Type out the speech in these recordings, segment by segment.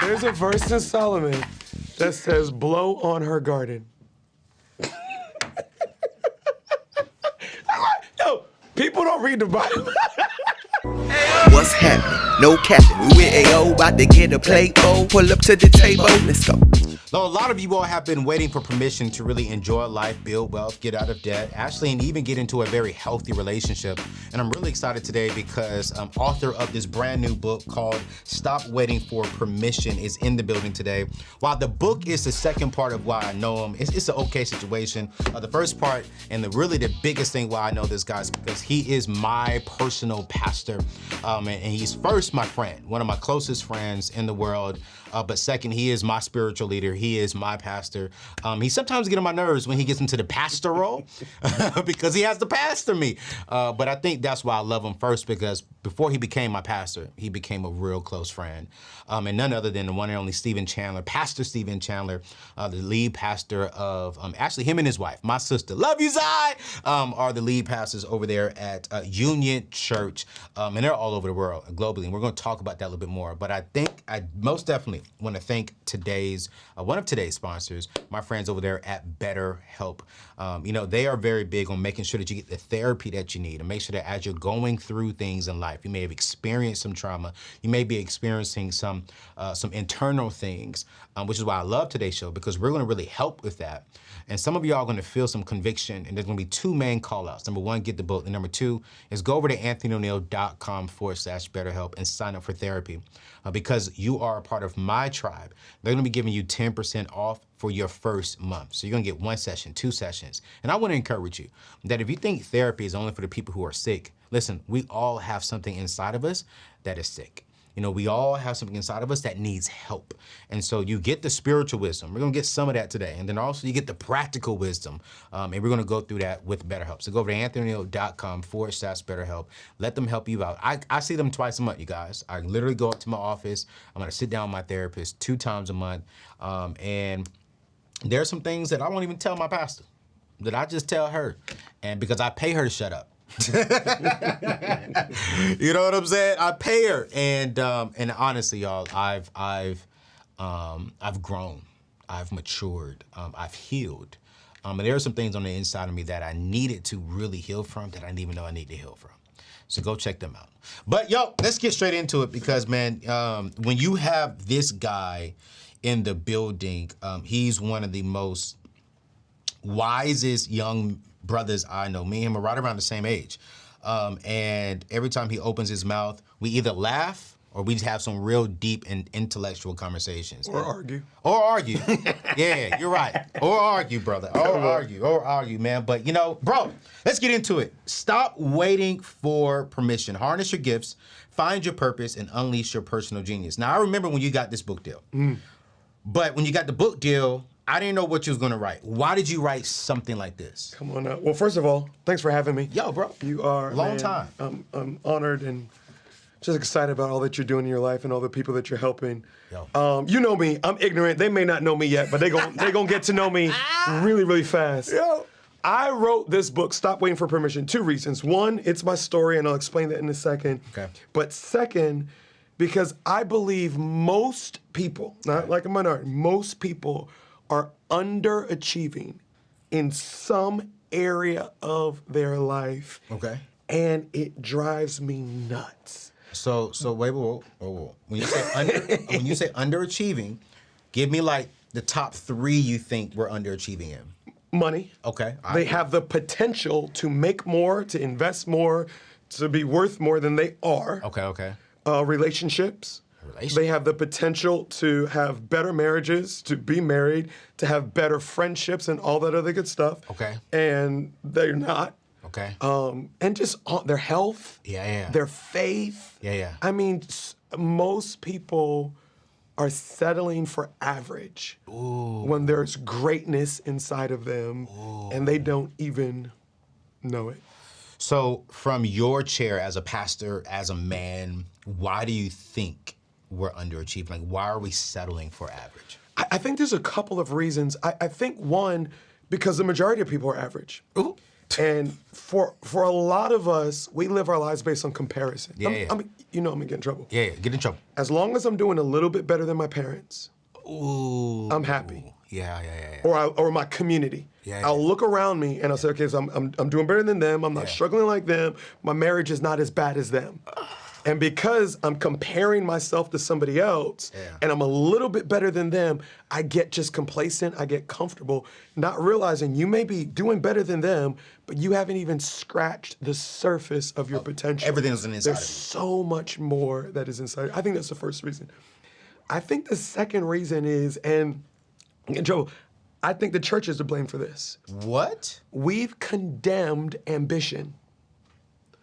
There's a verse in Solomon that says, blow on her garden. Yo, people don't read the Bible. What's happening? No capping. We with AO, about to get a plate bowl. Pull up to the table. Let's go. Though a lot of you all have been waiting for permission to really enjoy life, build wealth, get out of debt, actually, and even get into a very healthy relationship. And I'm really excited today because author of this brand new book called Stop Waiting for Permission is in the building today. While the book is the second part of why I know him, it's an okay situation. The first part and really the biggest thing why I know this guy is because he is my personal pastor. And he's first my friend, one of my closest friends in the world. But second, he is my spiritual leader. He is my pastor. He sometimes gets on my nerves when he gets into the pastor role because he has to pastor me. But I think that's why I love him first, because before he became my pastor, he became a real close friend. And none other than the one and only Stephen Chandler, Pastor Stephen Chandler, the lead pastor of, actually him and his wife, my sister, love you, Zai, are the lead pastors over there at Union Church. And they're all over the world, globally. And we're going to talk about that a little bit more. But I think I most definitely want to thank one of today's sponsors, my friends over there at BetterHelp. They are very big on making sure that you get the therapy that you need, and make sure that as you're going through things in life, you may have experienced some trauma, you may be experiencing some internal things, which is why I love today's show, because we're going to really help with that. And some of y'all are going to feel some conviction, and there's going to be two main call-outs. Number one, get the book, and number two is go over to anthonyoneal.com/BetterHelp and sign up for therapy. Because you are a part of my tribe, they're going to be giving you 10% off for your first month. So you're going to get 1 session, 2 sessions. And I want to encourage you that if you think therapy is only for the people who are sick, listen, we all have something inside of us that is sick. We all have something inside of us that needs help. And so you get the spiritual wisdom. We're going to get some of that today. And then also you get the practical wisdom. And we're going to go through that with BetterHelp. So go over to anthonyoneal.com/BetterHelp. Let them help you out. I see them twice a month, you guys. I literally go up to my office. I'm going to sit down with my therapist 2 times a month. And there are some things that I won't even tell my pastor, that I just tell her. And because I pay her to shut up. You know what I'm saying? I pay her, and honestly, y'all, I've grown, I've matured, I've healed, and there are some things on the inside of me that I needed to really heal from that I didn't even know I need to heal from. So go check them out. But yo, let's get straight into it, because man, when you have this guy in the building, he's one of the most wisest young brothers I know. Me and him are right around the same age. And every time he opens his mouth, we either laugh or we have some real deep and intellectual conversations. Or argue. Or argue. Yeah, you're right. Or argue, brother. Or argue, man. But bro, let's get into it. Stop waiting for permission. Harness your gifts, find your purpose, and unleash your personal genius. Now, I remember when you got this book deal. But when you got the book deal, I didn't know what you was gonna write. Why did you write something like this? Come on out. Well, first of all, thanks for having me. Yo, bro. You are long time. I'm honored and just excited about all that you're doing in your life and all the people that you're helping. Yo. You know me. I'm ignorant. They may not know me yet, but they gonna get to know me really, really fast. Yo. I wrote this book, Stop Waiting for Permission, 2 reasons. One, it's my story, and I'll explain that in a second. Okay. But second, because I believe most people, not like a minority, most people are underachieving in some area of their life. Okay. And it drives me nuts. So wait. When you say underachieving, give me like the top 3 you think we're underachieving in. Money. Okay. They have the potential to make more, to invest more, to be worth more than they are. Okay. Relationships. They have the potential to have better marriages, to be married, to have better friendships and all that other good stuff. Okay. And they're not. Okay. And just their health. Yeah. Their faith. Yeah. I mean, most people are settling for average. Ooh. When there's greatness inside of them. Ooh. And they don't even know it. So from your chair as a pastor, as a man, why do you think we're underachieving? Like, why are we settling for average? I think there's a couple of reasons. I think one, because the majority of people are average. Ooh. And for a lot of us, we live our lives based on comparison. Yeah. I'm gonna get in trouble. Yeah, get in trouble. As long as I'm doing a little bit better than my parents, Ooh. I'm happy. Yeah. Or my community. Yeah. I'll look around me and I'll say, okay, so I'm doing better than them. I'm not struggling like them. My marriage is not as bad as them. And because I'm comparing myself to somebody else and I'm a little bit better than them, I get just complacent, I get comfortable, not realizing you may be doing better than them, but you haven't even scratched the surface of your potential. Everything's on the inside There's of you. so much more that is inside. I think that's the first reason. I think the second reason is, and Joe, I think the church is to blame for this. What? We've condemned ambition.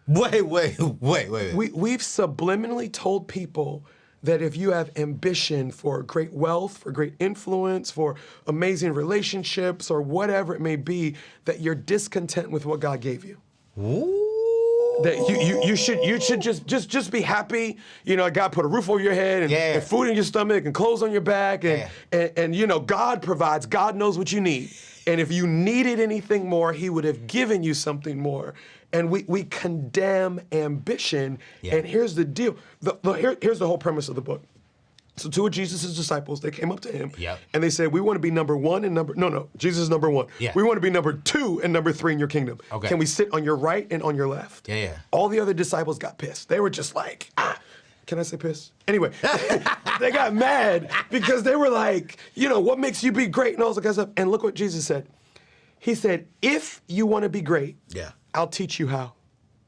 Wait. We've subliminally told people that if you have ambition for great wealth, for great influence, for amazing relationships, or whatever it may be, that you're discontent with what God gave you. Ooh. That you should just be happy. You know, God put a roof over your head and food in your stomach and clothes on your back and you know, God provides. God knows what you need. And if you needed anything more, He would have given you something more. And we condemn ambition. Yeah. And here's the deal. Here's the whole premise of the book. So two of Jesus' disciples, they came up to him and they said, we want to be number one and Jesus is number one. Yeah. We want to be number 2 and number 3 in your kingdom. Okay. Can we sit on your right and on your left? Yeah. All the other disciples got pissed. They were just like, can I say pissed? Anyway, they got mad because they were like, you know, what makes you be great and all that kind of stuff. And look what Jesus said. He said, if you want to be great, I'll teach you how.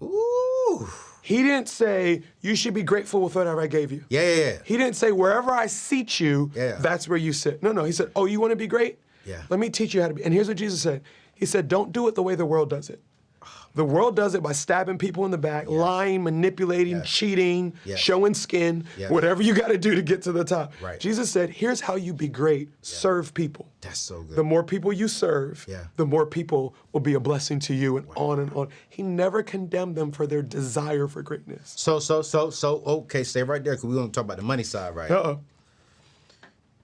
Ooh. He didn't say, you should be grateful with whatever I gave you. Yeah. He didn't say, wherever I seat you, that's where you sit. No. He said, oh, you want to be great? Yeah. Let me teach you how to be. And here's what Jesus said. He said, don't do it the way the world does it. The world does it by stabbing people in the back, lying, manipulating, cheating, showing skin, whatever you got to do to get to the top. Right. Jesus said, here's how you be great. Serve people. That's so good. The more people you serve, the more people will be a blessing to you, and on and on. He never condemned them for their desire for greatness. So, okay, stay right there because we're going to talk about the money side, right?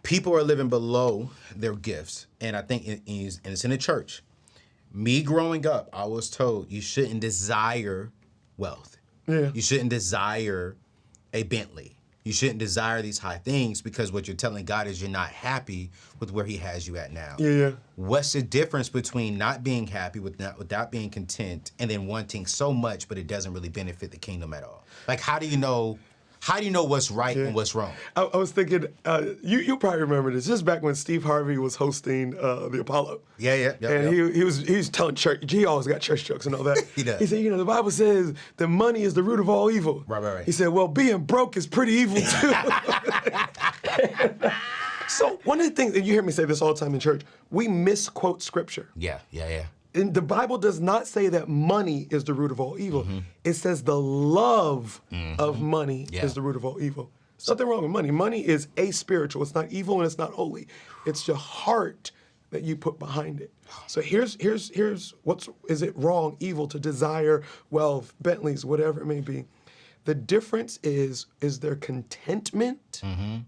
People are living below their gifts, and I think it's in the church. Me growing up, I was told you shouldn't desire wealth. Yeah. You shouldn't desire a Bentley. You shouldn't desire these high things because what you're telling God is you're not happy with where He has you at now. Yeah. What's the difference between not being happy without being content and then wanting so much but it doesn't really benefit the kingdom at all? Like, how do you know what's right and what's wrong? I was thinking, you'll probably remember this. This is back when Steve Harvey was hosting the Apollo. And he was telling church. He always got church jokes and all that. He does. He said, you know, the Bible says that money is the root of all evil. Right. He said, well, being broke is pretty evil too. So one of the things, and you hear me say this all the time in church, we misquote scripture. Yeah. And the Bible does not say that money is the root of all evil. It says the love of money is the root of all evil. There's nothing wrong with money. Money is aspiritual. It's not evil and it's not holy. It's your heart that you put behind it. So here's is it wrong, evil to desire wealth, Bentleys, whatever it may be? The difference is there contentment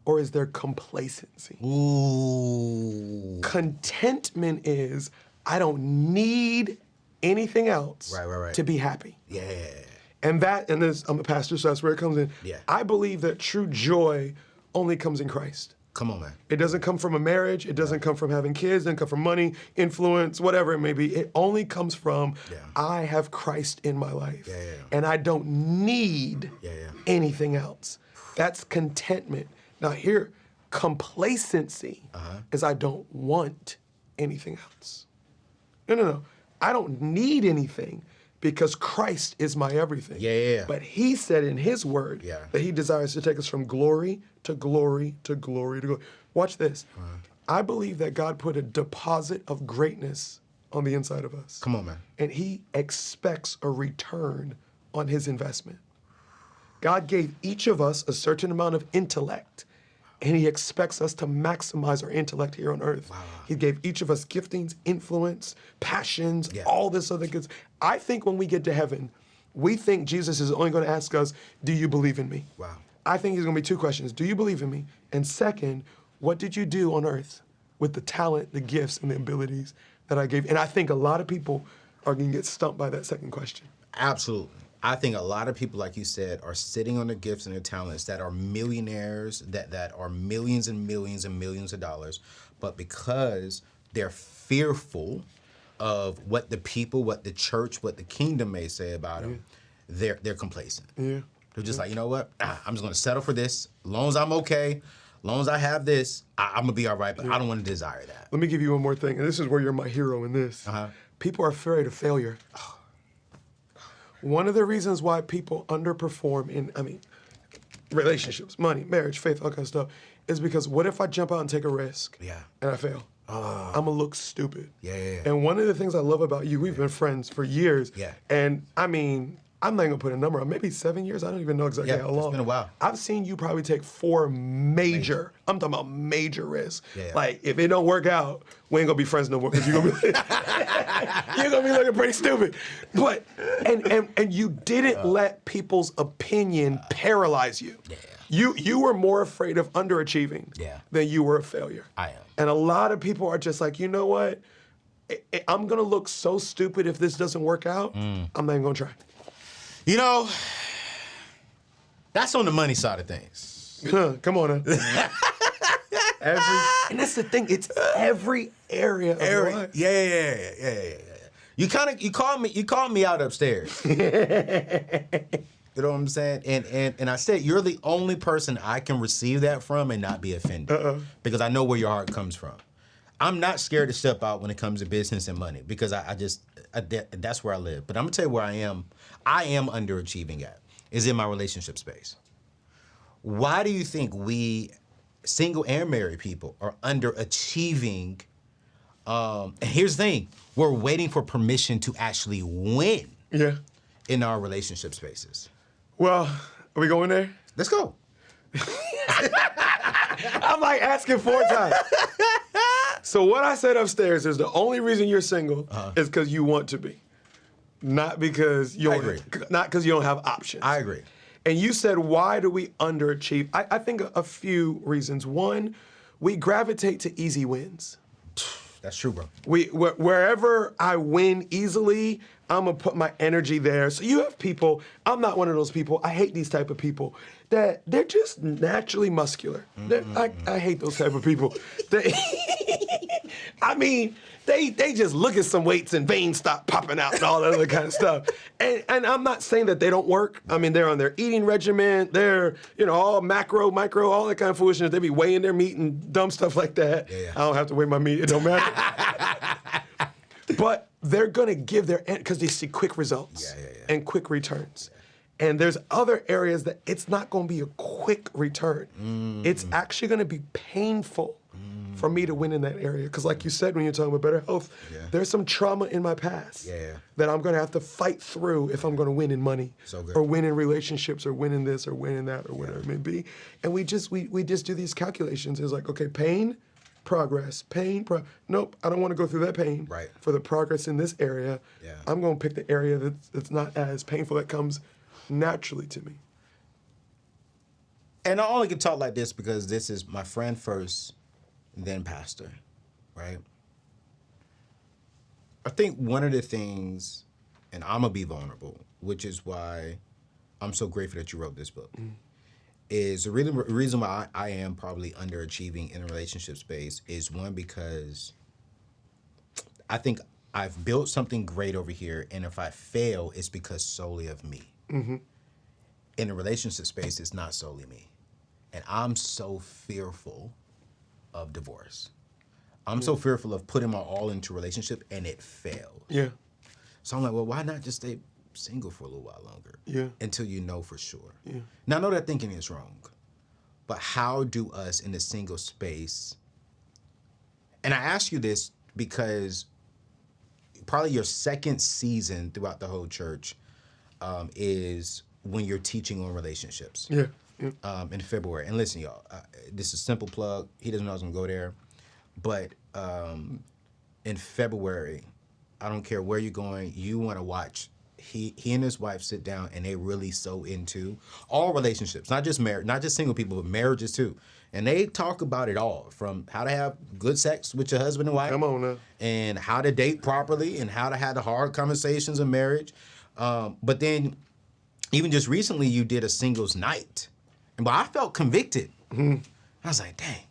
or is there complacency? Ooh. Contentment is, I don't need anything else to be happy. Yeah. And this, I'm a pastor, so that's where it comes in. Yeah. I believe that true joy only comes in Christ. Come on, man. It doesn't come from a marriage. It doesn't come from having kids. It doesn't come from money, influence, whatever it may be. It only comes from, I have Christ in my life. And I don't need anything else. That's contentment. Now here, complacency is I don't want anything else. No. I don't need anything because Christ is my everything. Yeah. But He said in His word that He desires to take us from glory to glory to glory to glory. Watch this. I believe that God put a deposit of greatness on the inside of us. Come on, man. And He expects a return on His investment. God gave each of us a certain amount of intellect, and He expects us to maximize our intellect here on earth. Wow. He gave each of us giftings, influence, passions, all this other good. I think when we get to heaven, we think Jesus is only going to ask us, do you believe in me? Wow. I think there's going to be 2 questions. Do you believe in me? And second, what did you do on earth with the talent, the gifts, and the abilities that I gave? And I think a lot of people are going to get stumped by that second question. Absolutely. I think a lot of people, like you said, are sitting on their gifts and their talents that are millionaires, that are millions and millions and millions of dollars, but because they're fearful of what the people, what the church, what the kingdom may say about them, they're complacent. Yeah. They're just like, you know what? I'm just going to settle for this. As long as I'm okay, as long as I have this, I'm going to be all right, but I don't want to desire that. Let me give you one more thing, and this is where you're my hero in this. People are afraid of failure. One of the reasons why people underperform in, relationships, money, marriage, faith, all kind of stuff, is because what if I jump out and take a risk and I fail? I'm going to look stupid. Yeah. And one of the things I love about you, we've been friends for years. Yeah. And I'm not going to put a number on, maybe 7 years. I don't even know exactly how long. It's been a while. I've seen you probably take 4 major, I'm talking about major risks. Yeah. Like, if it don't work out, we ain't going to be friends no more because you're going to be you're going to be looking pretty stupid. But, and you didn't let people's opinion paralyze you. Yeah. You were more afraid of underachieving than you were of failure. I am. And a lot of people are just like, you know what? I'm going to look so stupid if this doesn't work out. I'm not even going to try. You know, that's on the money side of things. Come on, now. And that's the thing. It's every area of life. Yeah. You called me out upstairs. You know what I'm saying? And I said you're the only person I can receive that from and not be offended. Because I know where your heart comes from. I'm not scared to step out when it comes to business and money because that's where I live. But I'm gonna tell you where I am underachieving at is in my relationship space. Why do you think we single and married people are underachieving? And here's the thing, we're waiting for permission to actually win in our relationship spaces. Well, are we going there? Let's go. I'm like asking 4 times. So what I said upstairs is the only reason you're single is because you want to be. Not because you don't have options. I agree. And you said, why do we underachieve? I think a few reasons. One, we gravitate to easy wins. That's true, bro. Wherever I win easily, I'm gonna put my energy there. So you have people, I'm not one of those people, I hate these type of people, that they're just naturally muscular. I hate those type of people. They just look at some weights and veins stop popping out and all that other kind of stuff. And I'm not saying that they don't work. They're on their eating regimen. They're, all macro, micro, all that kind of foolishness. They be weighing their meat and dumb stuff like that. Yeah. I don't have to weigh my meat. It don't matter. But they're going to give because they see quick results and quick returns. And there's other areas that it's not going to be a quick return. It's actually going to be painful for me to win in that area. Because like you said, when you're talking about better health, there's some trauma in my past that I'm going to have to fight through if I'm going to win in money or win in relationships or win in this or win in that or whatever it may be. And we just do these calculations. It's like, okay, pain, progress, nope, I don't want to go through that pain for the progress in this area. I'm going to pick the area that's not as painful, that comes naturally to me. And I only can talk like this because this is my friend first, then pastor, right? I think one of the things, and I'm going to be vulnerable, which is why I'm so grateful that you wrote this book, is the reason why I am probably underachieving in a relationship space is one, because I think I've built something great over here, and if I fail, it's because solely of me. In a relationship space, it's not solely me. And I'm so fearful of divorce. I'm so fearful of putting my all into a relationship and it fails. So I'm like, well, why not just stay single for a little while longer until you know for sure? Now, I know that thinking is wrong, but how do us in the single space, and I ask you this because probably your second season throughout the whole church is when you're teaching on relationships. In February. And listen, y'all, this is a simple plug. He doesn't know I was going to go there. But in February, I don't care where you're going, you want to watch he and his wife sit down and they really so into all relationships, not just marriage, not just single people, but marriages too. And they talk about it all, from how to have good sex with your husband and wife. Come on now. And how to date properly and how to have the hard conversations in marriage. But then even just recently you did a singles night. But I felt convicted. I was like, dang,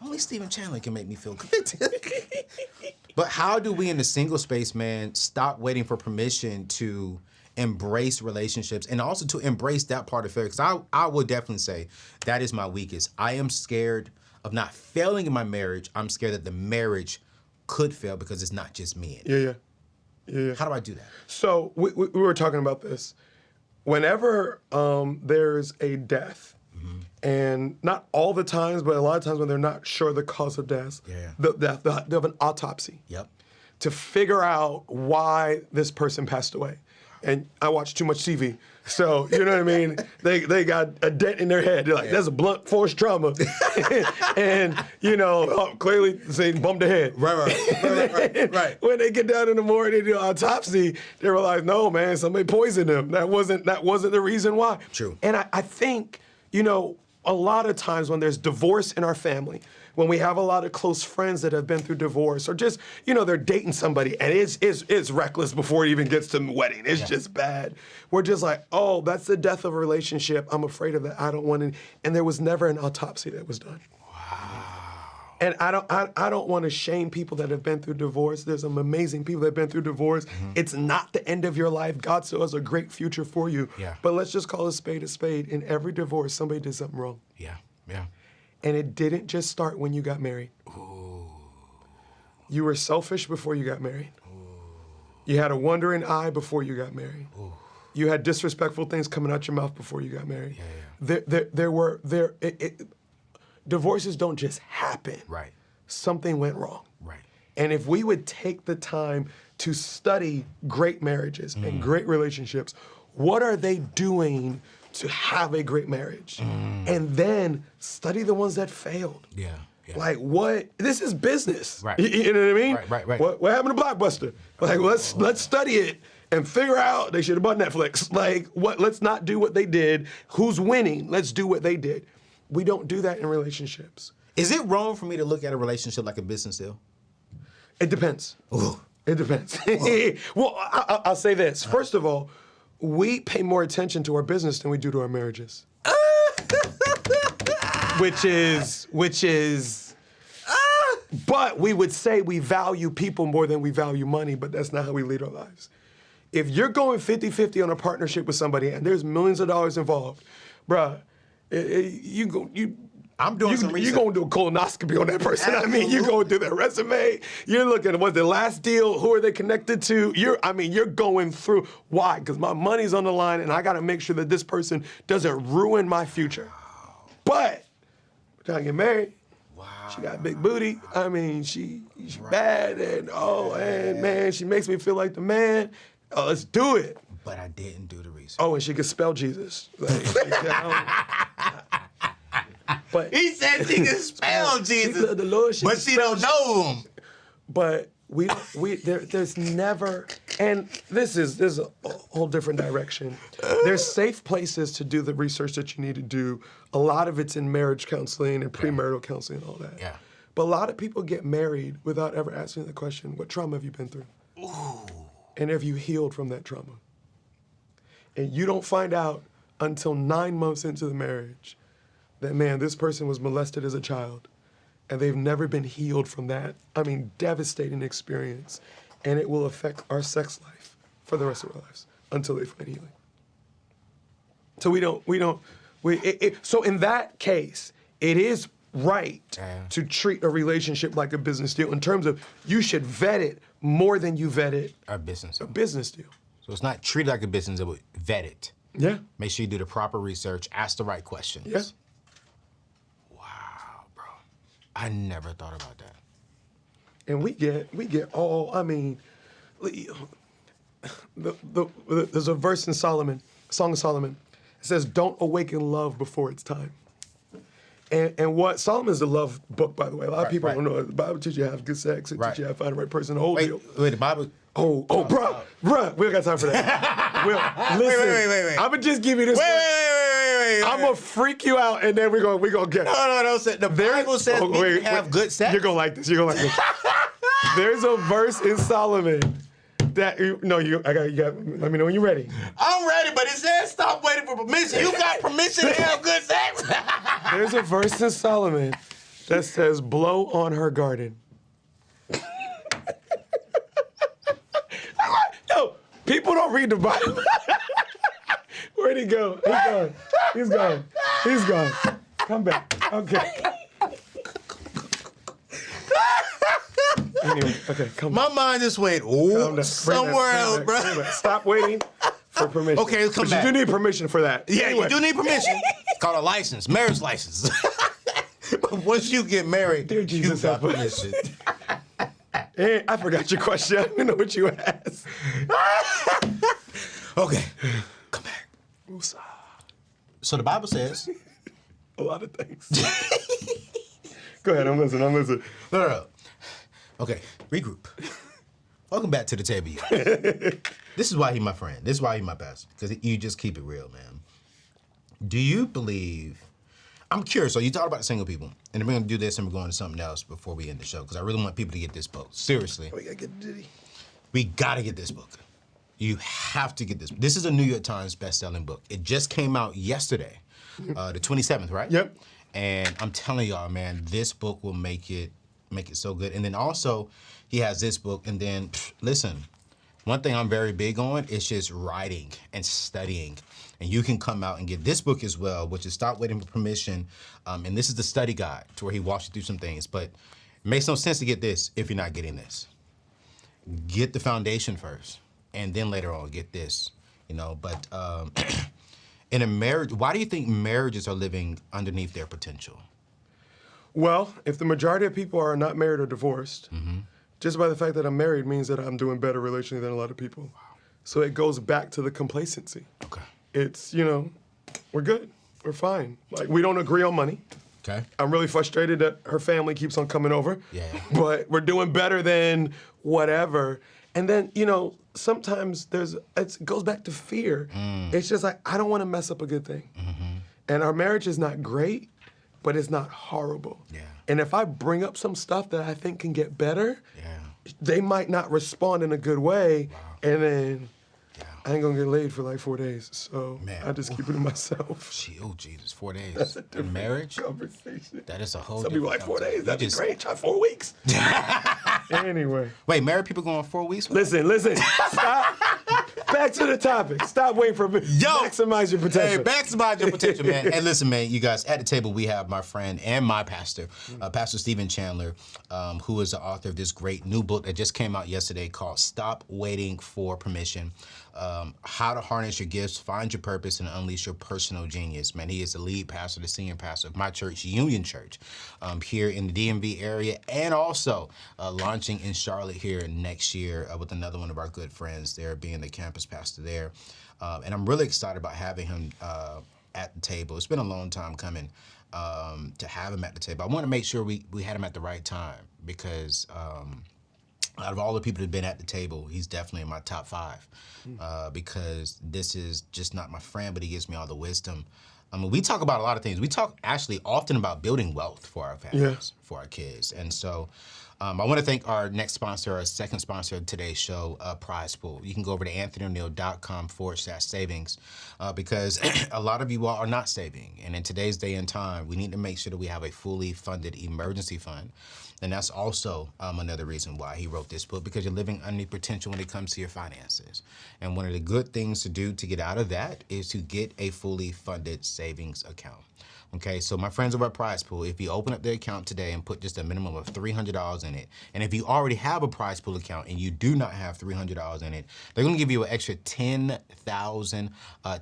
only Stephen Chandler can make me feel convicted. But how do we in the single space, man, stop waiting for permission to embrace relationships and also to embrace that part of failure? Because I would definitely say that is my weakest. I am scared of not failing in my marriage. I'm scared that the marriage could fail because it's not just me. Yeah. How do I do that? So we were talking about this. Whenever there's a death, and not all the times, but a lot of times when they're not sure the cause of death, they'll have an autopsy to figure out why this person passed away. And I watch too much TV, so you know what I mean. They got a dent in their head. They're like, "That's a blunt force trauma," and clearly they bumped their head. Right. When they get down in the morning, they do an autopsy. They realize, no, man, somebody poisoned them. That wasn't the reason why. True. And I think a lot of times when there's divorce in our family, when we have a lot of close friends that have been through divorce, or just, they're dating somebody and it's reckless before it even gets to the wedding. It's just bad. We're just like, oh, that's the death of a relationship. I'm afraid of that. I don't want to. And there was never an autopsy that was done. Wow. And I don't want to shame people that have been through divorce. There's some amazing people that have been through divorce. It's not the end of your life. God still has a great future for you. Yeah. But let's just call a spade a spade. In every divorce, somebody did something wrong. Yeah. And it didn't just start when you got married. Ooh. You were selfish before you got married. Ooh. You had a wandering eye before you got married. Ooh. You had disrespectful things coming out your mouth before you got married. Divorces don't just happen. Right. Something went wrong. Right. And if we would take the time to study great marriages and great relationships, what are they doing to have a great marriage? And then study the ones that failed. Yeah. Like what? This is business. Right. You know what I mean? Right. What happened to Blockbuster? Like let's study it and figure out they should have bought Netflix. Like what? Let's not do what they did. Who's winning? Let's do what they did. We don't do that in relationships. Is it wrong for me to look at a relationship like a business deal? It depends. Ooh. It depends. Well, I'll say this. First of all, we pay more attention to our business than we do to our marriages. which is, but we would say we value people more than we value money, but that's not how we lead our lives. If you're going 50-50 on a partnership with somebody and there's millions of dollars involved, bruh, I'm doing some research. You're going to do a colonoscopy on that person. Absolutely. I mean, you're going through their resume. You're looking at what's the last deal, who are they connected to? You're going through. Why? Because my money's on the line and I got to make sure that this person doesn't ruin my future. Wow. But, trying to get married. Wow. She got a big booty. I mean, she's bad and man, she makes me feel like the man. Oh, let's do it. But I didn't do the research. Oh, and she could spell Jesus. But he said she can spell Jesus, the Lord, but she don't know him. But there's never, and this is a whole different direction. There's safe places to do the research that you need to do. A lot of it's in marriage counseling and premarital counseling and all that. Yeah. But a lot of people get married without ever asking the question, what trauma have you been through? Ooh. And have you healed from that trauma? And you don't find out until 9 months into the marriage that, man, this person was molested as a child and they've never been healed from that. I mean, devastating experience. And it will affect our sex life for the rest of our lives until they find healing. So so in that case, it is right to treat a relationship like a business deal in terms of you should vet it more than you vetted a business deal. So it's not treated like a business deal, but vet it. Yeah. Make sure you do the proper research, ask the right questions. Yeah. Wow, bro. I never thought about that. And we get all, I mean, there's a verse in Song of Solomon. It says, don't awaken love before it's time. And what Solomon's a love book, by the way. A lot of people don't know. The Bible teaches you how to have good sex. It teaches you how to find the right person. The whole deal. Wait, the Bible Bruh, we don't got time for that. Listen, wait. I'm gonna just give you this. Wait. I'm gonna freak you out, and then we're gonna get it. No. The Bible says we have good sex. You're gonna like this. There's a verse in Solomon that you got. Let me know when you're ready. I'm ready, but it says stop waiting for permission. You got permission to have good sex. There's a verse in Solomon that says, "Blow on her garden." Yo, people don't read the Bible. Where'd he go? He's gone. Come back. Okay. Anyway, okay, come My mind just went somewhere else, bro. Stop waiting for permission. Okay, come back. You do need permission for that. Yeah, Anyway. you do need permission. It's called a license, marriage license. But once you get married, Dear Jesus, you got help us. permission. Hey, I forgot your question. I didn't know what you asked. Okay, come back. So the Bible says A lot of things. Go ahead, I'm listening. No. Okay, regroup. Welcome back to the table. You guys. This is why he's my friend. This is why he's my pastor. Because you just keep it real, man. Do you believe... I'm curious. So you talk about single people. And then we're going to do this and we're going to something else before we end the show. Because I really want people to get this book. Seriously. We gotta get Diddy. We got to get this book. You have to get this. This is a New York Times best-selling book. It just came out yesterday, the 27th, right? Yep. And I'm telling y'all, man, this book will make it so good. And then also, he has this book. And then, listen, one thing I'm very big on is just writing and studying. And you can come out and get this book as well, which is Stop Waiting for Permission. And this is the study guide to where he walks you through some things. But it makes no sense to get this if you're not getting this. Get the foundation first, and then later on get this, But in a marriage, why do you think marriages are living underneath their potential? Well, if the majority of people are not married or divorced, just by the fact that I'm married means that I'm doing better relationally than a lot of people. Wow. So it goes back to the complacency. Okay. It's, we're good. We're fine. Like, we don't agree on money. Okay. I'm really frustrated that her family keeps on coming over. Yeah. But we're doing better than whatever. And then, sometimes it goes back to fear. It's just like, I don't want to mess up a good thing. And our marriage is not great, but it's not horrible. Yeah. And if I bring up some stuff that I think can get better, they might not respond in a good way. Wow. And then I ain't gonna get laid for like 4 days. So I just keep it to myself. Oh, Jesus, 4 days. That's a different in marriage? conversation. That is a whole Some people like 4 days. That'd be great. Try 4 weeks. Anyway. Wait, married people going 4 weeks? Listen. Stop. Back to the topic. Stop waiting for me. Maximize your potential. Hey, maximize your potential, man. And listen, man, you guys, at the table, we have my friend and my pastor, Pastor Stephen Chandler, who is the author of this great new book that just came out yesterday called Stop Waiting for Permission. How to harness your gifts, find your purpose, and unleash your personal genius. Man, he is the lead pastor, the senior pastor of my church, Union Church, here in the DMV area, and also launching in Charlotte here next year with another one of our good friends there, being the campus pastor there. And I'm really excited about having him at the table. It's been a long time coming to have him at the table. I want to make sure we had him at the right time because out of all the people that have been at the table, he's definitely in my top 5 because this is just not my friend, but he gives me all the wisdom. I mean, we talk about a lot of things. We talk actually often about building wealth for our families, for our kids. And so I want to thank our next sponsor, our second sponsor of today's show, Prize Pool. You can go over to anthonyoneal.com/savings because a lot of you all are not saving. And in today's day and time, we need to make sure that we have a fully funded emergency fund. And that's also another reason why he wrote this book, because you're living under potential when it comes to your finances. And one of the good things to do to get out of that is to get a fully funded savings account. Okay, so my friends over at Prize Pool, if you open up their account today and put just a minimum of $300 in it, and if you already have a Prize Pool account and you do not have $300 in it, they're gonna give you an extra 10,000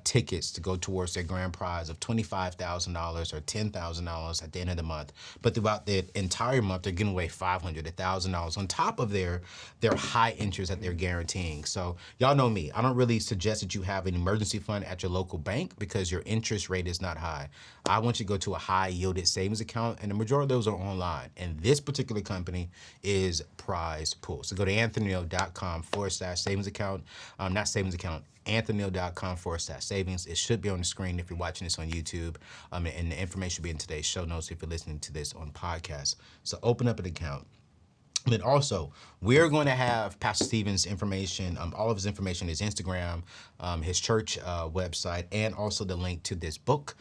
tickets to go towards their grand prize of $25,000 or $10,000 at the end of the month. But throughout the entire month, they're giving away $500, $1,000 on top of their high interest that they're guaranteeing. So y'all know me, I don't really suggest that you have an emergency fund at your local bank because your interest rate rate is not high. I want you to go to a high yielded savings account, and the majority of those are online. And this particular company is Prize Pool. So go to anthonyneal.com/savings account, not savings account, anthonyneal.com/savings. It should be on the screen if you're watching this on YouTube, and the information should be in today's show notes if you're listening to this on podcast. So open up an account. But also, we're going to have Pastor Stephen's information, all of his information, his Instagram, his church website, and also the link to this book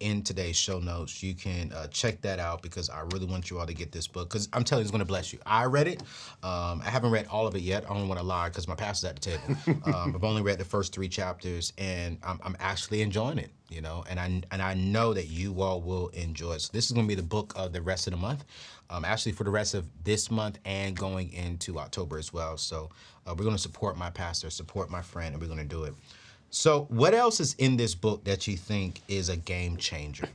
in today's show notes. You can check that out because I really want you all to get this book because I'm telling you, it's going to bless you. I read it. I haven't read all of it yet. I don't want to lie because my pastor's at the table. I've only read the first 3 chapters, and I'm actually enjoying it. You know, and I know that you all will enjoy it. So this is going to be the book of the rest of the month, actually for the rest of this month and going into October as well. So we're going to support my pastor, support my friend, and we're going to do it. So what else is in this book that you think is a game changer?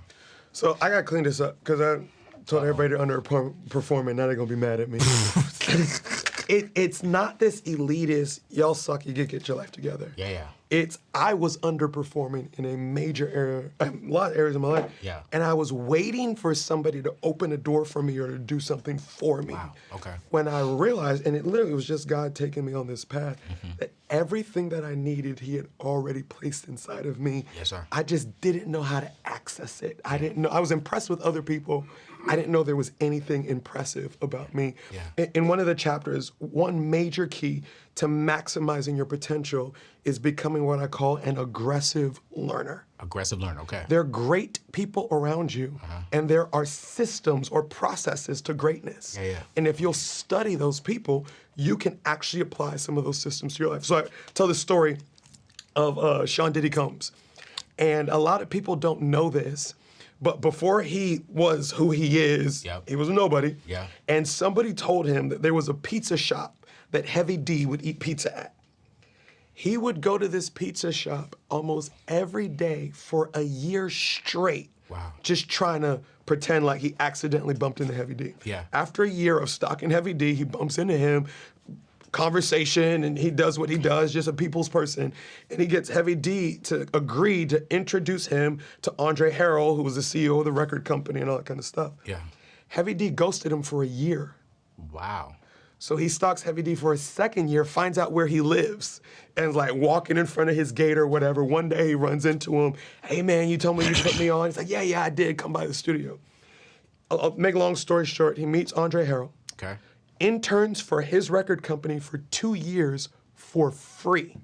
So I got to clean this up because I told everybody they're underperforming. Now they're going to be mad at me. It's not this elitist, y'all suck, you get your life together. Yeah. I was underperforming in a major area, a lot of areas of my life. Yeah. And I was waiting for somebody to open a door for me or to do something for me. Wow, okay. When I realized, and it literally was just God taking me on this path, that everything that I needed, he had already placed inside of me. Yes, sir. I just didn't know how to access it. I didn't know, I was impressed with other people. I didn't know there was anything impressive about me. Yeah. In one of the chapters, one major key to maximizing your potential is becoming what I call an aggressive learner. Aggressive learner, okay. There are great people around you, and there are systems or processes to greatness. Yeah. And if you'll study those people, you can actually apply some of those systems to your life. So I tell the story of Sean Diddy Combs. And a lot of people don't know this, but before he was who he is, he was a nobody. Yeah. And somebody told him that there was a pizza shop that Heavy D would eat pizza at. He would go to this pizza shop almost every day for a year straight. Wow. Just trying to pretend like he accidentally bumped into Heavy D. Yeah. After a year of stalking Heavy D, he bumps into him, conversation, and he does what he does, just a people's person. And he gets Heavy D to agree to introduce him to Andre Harrell, who was the CEO of the record company and all that kind of stuff. Yeah. Heavy D ghosted him for a year. Wow. So he stalks Heavy D for a second year, finds out where he lives, and is like walking in front of his gate or whatever. One day he runs into him. Hey man, you told me you put me on. He's like, yeah, I did. Come by the studio. I'll make a long story short. He meets Andre Harrell. Okay. Interns for his record company for 2 years for free.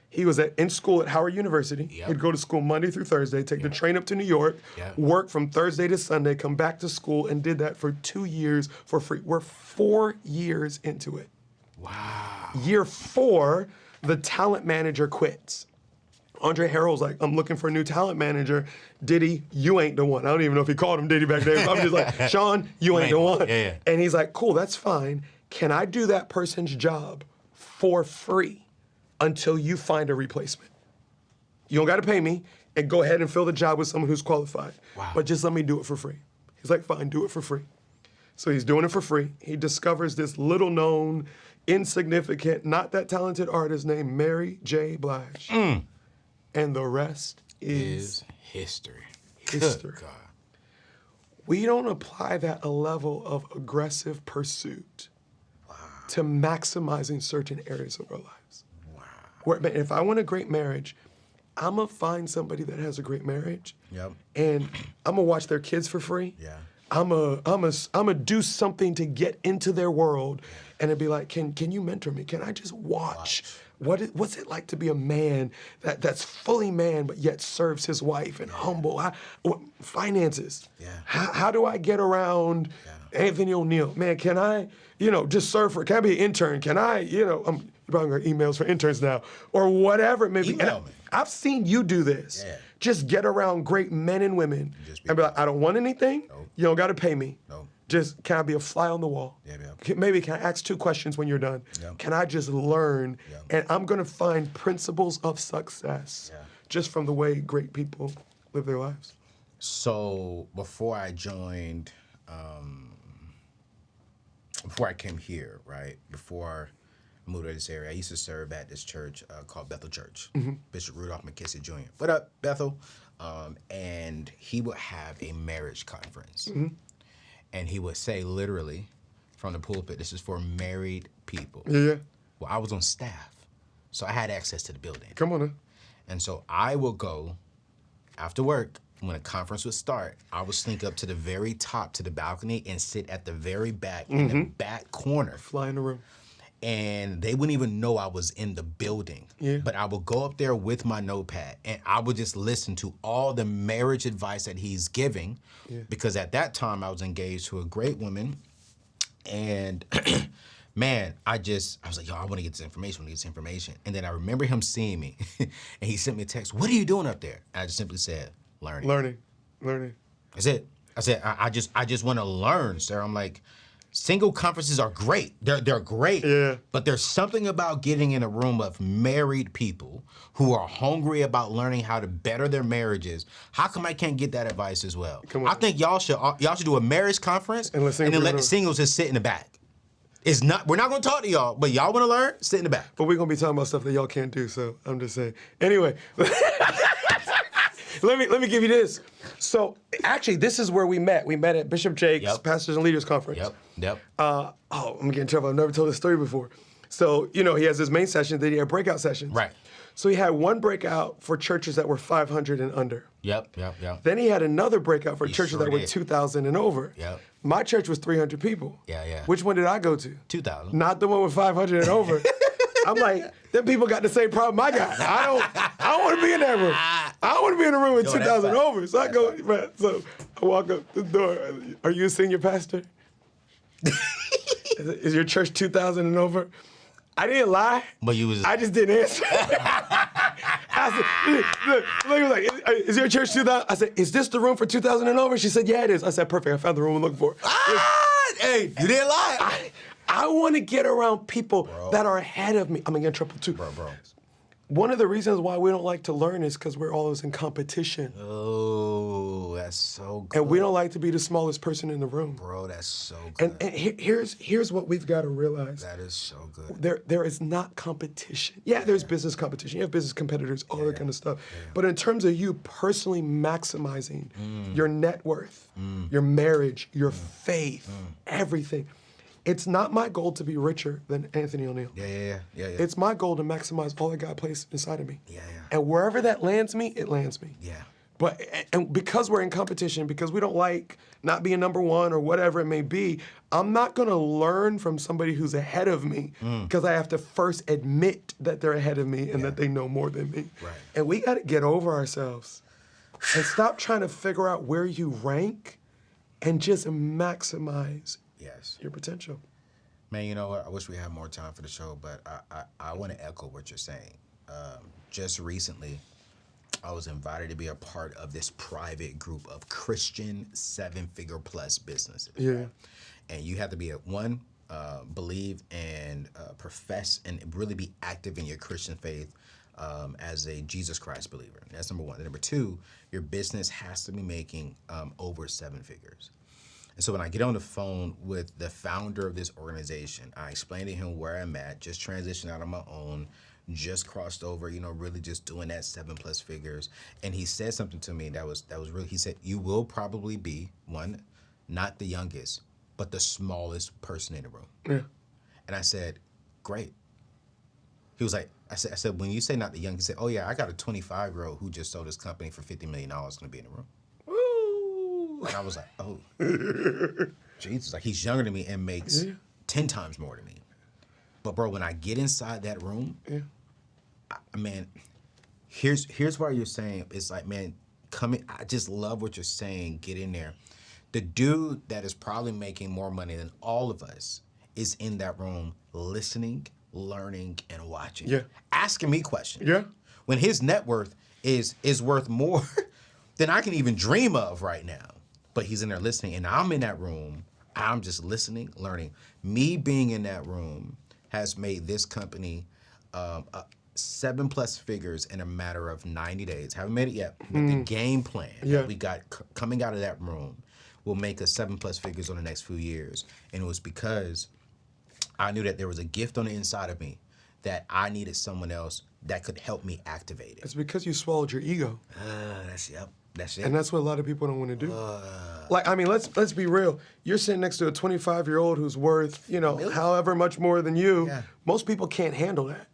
He was in school at Howard University. Yep. He'd go to school Monday through Thursday, take the train up to New York, work from Thursday to Sunday, come back to school, and did that for 2 years for free. We're 4 years into it. Wow. Year 4, the talent manager quits. Andre Harrell's like, I'm looking for a new talent manager. Diddy, you ain't the one. I don't even know if he called him Diddy back then. I'm just like, Sean, you ain't the one. Yeah. And he's like, cool, that's fine. Can I do that person's job for free until you find a replacement? You don't got to pay me, and go ahead and fill the job with someone who's qualified. Wow. But just let me do it for free. He's like, fine, do it for free. So he's doing it for free. He discovers this little known, insignificant, not that talented artist named Mary J. Blige. And the rest is history. History. Good God. We don't apply that a level of aggressive pursuit to maximizing certain areas of our lives. Wow. If I want a great marriage, I'm gonna find somebody that has a great marriage. Yep. And I'm gonna watch their kids for free. Yeah. I'm gonna do something to get into their world, and it'd be like, can you mentor me? Can I just watch? What's it like to be a man that's fully man but yet serves his wife and humble? Finances. Yeah. How do I get around Anthony O'Neill? Man, can I, just serve can I be an intern? Can I, I'm probably getting emails for interns now or whatever it may be. Email me. I've seen you do this. Yeah. Just get around great men and women and be like, I don't want anything. Nope. You don't got to pay me. Nope. Just, can I be a fly on the wall? Yeah. Maybe can I ask 2 questions when you're done? Yeah. Can I just learn? Yeah. And I'm going to find principles of success just from the way great people live their lives. So before I joined, before I came here, right, before I moved to this area, I used to serve at this church called Bethel Church, Bishop Rudolph McKissick Jr. What up, Bethel? and he would have a marriage conference. And he would say literally from the pulpit, this is for married people. Yeah. Well, I was on staff, so I had access to the building. Come on now. And so I will go after work. When a conference would start, I would sneak up to the very top, to the balcony, and sit at the very back, in the back corner. Fly in the room. And they wouldn't even know I was in the building. Yeah. But I would go up there with my notepad, and I would just listen to all the marriage advice that he's giving. Yeah. Because at that time, I was engaged to a great woman. And man, I was like, yo, I want to get this information. And then I remember him seeing me, and he sent me a text, what are you doing up there? And I just simply said, learning. That's it. I said, I just want to learn, sir. I'm like, single conferences are great. They're great. Yeah. But there's something about getting in a room of married people who are hungry about learning how to better their marriages. How come I can't get that advice as well? Come on. I think y'all should do a marriage conference And then let the singles just sit in the back. We're not gonna talk to y'all, but y'all wanna learn? Sit in the back. But we're going to be talking about stuff that y'all can't do, so I'm just saying. Anyway. Let me give you this. So actually, this is where we met. We met at Bishop Jake's Pastors and Leaders Conference. Yep. I'm getting in trouble. I've never told this story before. So, he has his main session, then he had breakout sessions. Right. So he had one breakout for churches that were 500 and under. Yep. Then he had another breakout for churches sure that were did. 2,000 and over. Yep. My church was 300 people. Yeah. Which one did I go to? 2,000. Not the one with 500 and over. I'm like, them people got the same problem I got. I don't want to be in that room. I don't want to be in a room with 2,000 over. So I go, man, so I walk up the door. Are you a senior pastor? Is your church 2,000 and over? I didn't lie. But you was. I just didn't answer. I said, look, like, is your church 2,000? I said, is this the room for 2,000 and over? She said, yeah, it is. I said, perfect. I found the room I'm looking for. Hey, you didn't lie. I want to get around people that are ahead of me. I'm going to get in trouble too. Bro. One of the reasons why we don't like to learn is because we're always in competition. Oh, that's so good. And we don't like to be the smallest person in the room. Bro, that's so good. And here's what we've got to realize. That is so good. There is not competition. Yeah, there's business competition. You have business competitors, all that kind of stuff. Yeah. But in terms of you personally maximizing your net worth, your marriage, your faith, everything, it's not my goal to be richer than Anthony O'Neill. Yeah. It's my goal to maximize all that God placed inside of me. Yeah. And wherever that lands me, it lands me. Yeah. But and because we're in competition, because we don't like not being number one or whatever it may be, I'm not gonna learn from somebody who's ahead of me because I have to first admit that they're ahead of me and that they know more than me. Right. And we gotta get over ourselves and stop trying to figure out where you rank and just maximize your potential. Man, you know what? I wish we had more time for the show, but I want to echo what you're saying. Just recently, I was invited to be a part of this private group of Christian 7-figure plus businesses. Yeah. Right? And you have to be believe and profess and really be active in your Christian faith as a Jesus Christ believer. That's number one. And number two, your business has to be making over 7 figures. And so when I get on the phone with the founder of this organization, I explain to him where I'm at, just transitioned out on my own, just crossed over, really just doing that 7+ figures. And he said something to me that was really, he said, you will probably be, one, not the youngest, but the smallest person in the room. Yeah. And I said, great. He was like, I said, when you say not the youngest, he said, oh yeah, I got a 25-year-old who just sold his company for $50 million going to be in the room. And I was like, oh, Jesus. Like, he's younger than me and makes 10 times more than me. But, bro, when I get inside that room, man, here's why you're saying, it's like, man, I just love what you're saying. Get in there. The dude that is probably making more money than all of us is in that room listening, learning, and watching. Yeah. Asking me questions. Yeah. When his net worth is worth more than I can even dream of right now. But he's in there listening, and I'm in that room. I'm just listening, learning. Me being in that room has made this company 7+ figures in a matter of 90 days. Haven't made it yet, but the game plan that we got coming out of that room will make us 7+ figures on the next few years. And it was because I knew that there was a gift on the inside of me that I needed someone else that could help me activate it. It's because you swallowed your ego. That's it. And that's what a lot of people don't want to do. Like, I mean, let's be real. You're sitting next to a 25-year-old who's worth, however much more than you. Yeah. Most people can't handle that.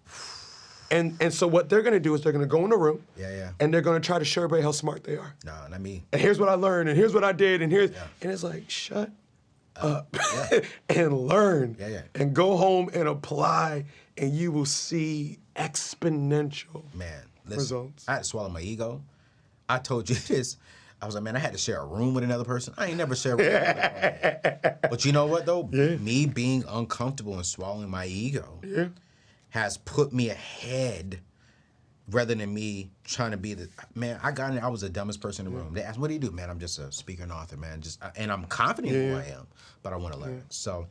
And so what they're going to do is they're going to go in a room. Yeah. And they're going to try to show everybody how smart they are. No, not me. And here's what I learned, and here's what I did, and here's, and it's like, shut up and learn. Yeah. And go home and apply, and you will see exponential results. I had to swallow my ego. I told you this. I was like, man, I had to share a room with another person. I ain't never shared a room with another. But you know what, though? Yeah. Me being uncomfortable and swallowing my ego has put me ahead rather than me trying to be the... Man, I was the dumbest person in the room. They asked, what do you do? Man, I'm just a speaker and author, man. And I'm confident in who I am, but I want to learn. So,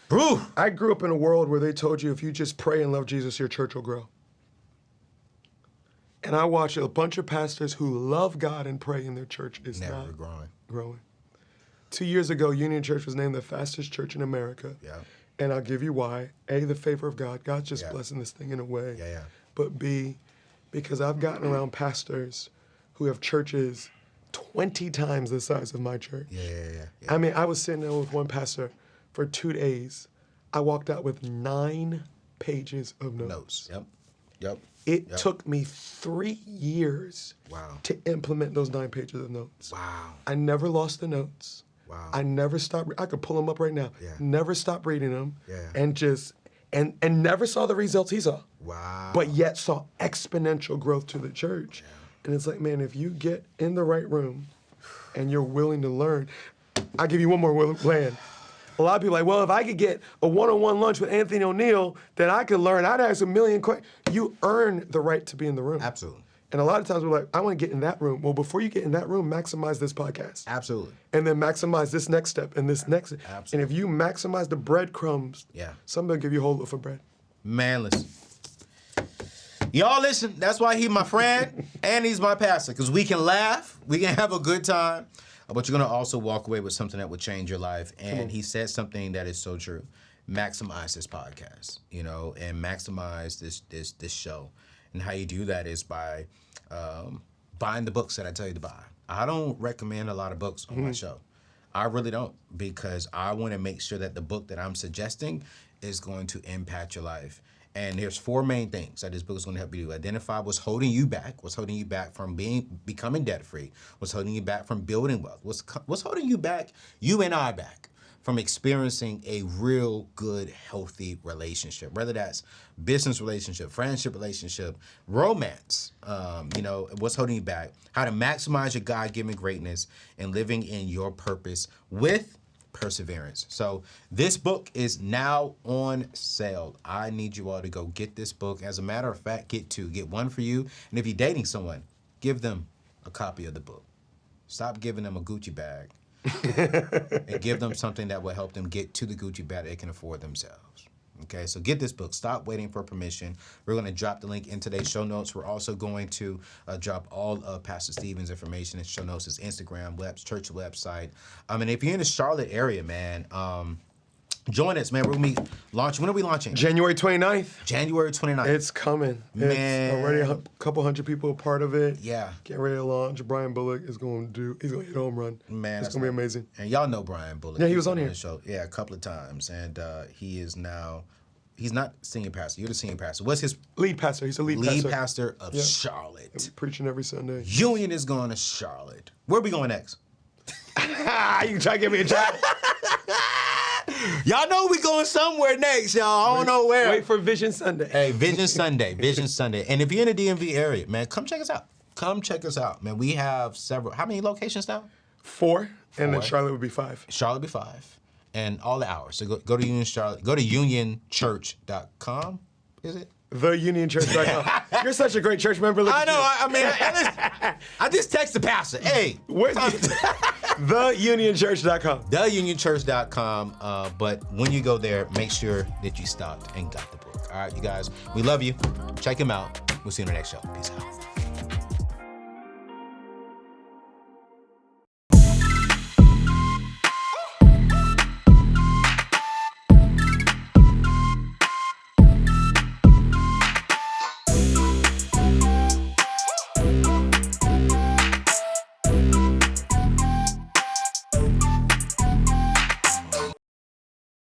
bro. I grew up in a world where they told you if you just pray and love Jesus, your church will grow. And I watch a bunch of pastors who love God and pray in their church is Never not growing. 2 years ago, Union Church was named the fastest church in America. Yeah. And I'll give you why. A, the favor of God. God's just blessing this thing in a way. Yeah. But B, because I've gotten around pastors who have churches 20 times the size of my church. Yeah. I mean, I was sitting there with one pastor for 2 days. I walked out with 9 pages of notes. Yep. It took me 3 years to implement those 9 pages of notes. Wow. I never lost the notes. Wow. I never stopped. I could pull them up right now. Yeah. Never stopped reading them. Yeah. And just, and never saw the results he saw. Wow. But yet saw exponential growth to the church. Yeah. And it's like, man, if you get in the right room and you're willing to learn, I'll give you one more plan. A lot of people are like, well, if I could get a one-on-one lunch with Anthony O'Neill, then I could learn. I'd ask a million questions. You earn the right to be in the room. Absolutely. And a lot of times we're like, I want to get in that room. Well, before you get in that room, maximize this podcast. Absolutely. And then maximize this next step and this next. Absolutely. And if you maximize the breadcrumbs, somebody will give you a whole loaf of bread. Man, listen. Y'all listen, that's why he's my friend and he's my pastor, because we can laugh, we can have a good time, but you're going to also walk away with something that would change your life. And he said something that is so true. Maximize this podcast, and maximize this show. And how you do that is by buying the books that I tell you to buy. I don't recommend a lot of books on my show. I really don't, because I want to make sure that the book that I'm suggesting is going to impact your life. And there's 4 main things that this book is going to help you do. Identify what's holding you back from becoming debt-free, what's holding you back from building wealth, what's holding you back, you and I back, from experiencing a real good, healthy relationship, whether that's business relationship, friendship relationship, romance, what's holding you back, how to maximize your God-given greatness and living in your purpose with perseverance. So this book is now on sale. I need you all to go get this book. As a matter of fact, get 2. Get 1 for you. And if you're dating someone, give them a copy of the book. Stop giving them a Gucci bag. And give them something that will help them get to the Gucci bag they can afford themselves. Okay, so get this book. Stop waiting for permission. We're going to drop the link in today's show notes. We're also going to drop all of Pastor Stephen's information in show notes, his Instagram, church website. And if you're in the Charlotte area, man, join us, man. We're going to be launching. When are we launching? January 29th. January 29th. It's coming. Man. It's already a couple hundred people a part of it. Yeah. Get ready to launch. Brian Bullock is going to he's going to hit home run. Man, it's going to be amazing. And y'all know Brian Bullock. Yeah, he was on here. The show. Yeah, a couple of times. And he is now, he's not senior pastor. You're the senior pastor. What's his? Lead pastor. He's a lead pastor of Charlotte. He's preaching every Sunday. Union is going to Charlotte. Where are we going next? You try to give me a job? Y'all know we going somewhere next, y'all. I don't know where. Wait for Vision Sunday. Hey, Vision Sunday. Vision Sunday. And if you're in the DMV area, man, come check us out. Come check us out, man. We have several. How many locations now? 4, and then Charlotte would be 5. Charlotte would be 5. And all the hours. So go to Union Charlotte. Go to unionchurch.com. Is it? TheUnionChurch.com. You're such a great church member. I know. I just text the pastor. Hey, where's TheUnionChurch.com. TheUnionChurch.com. But when you go there, make sure that you stopped and got the book. All right, you guys. We love you. Check him out. We'll see you in the next show. Peace out.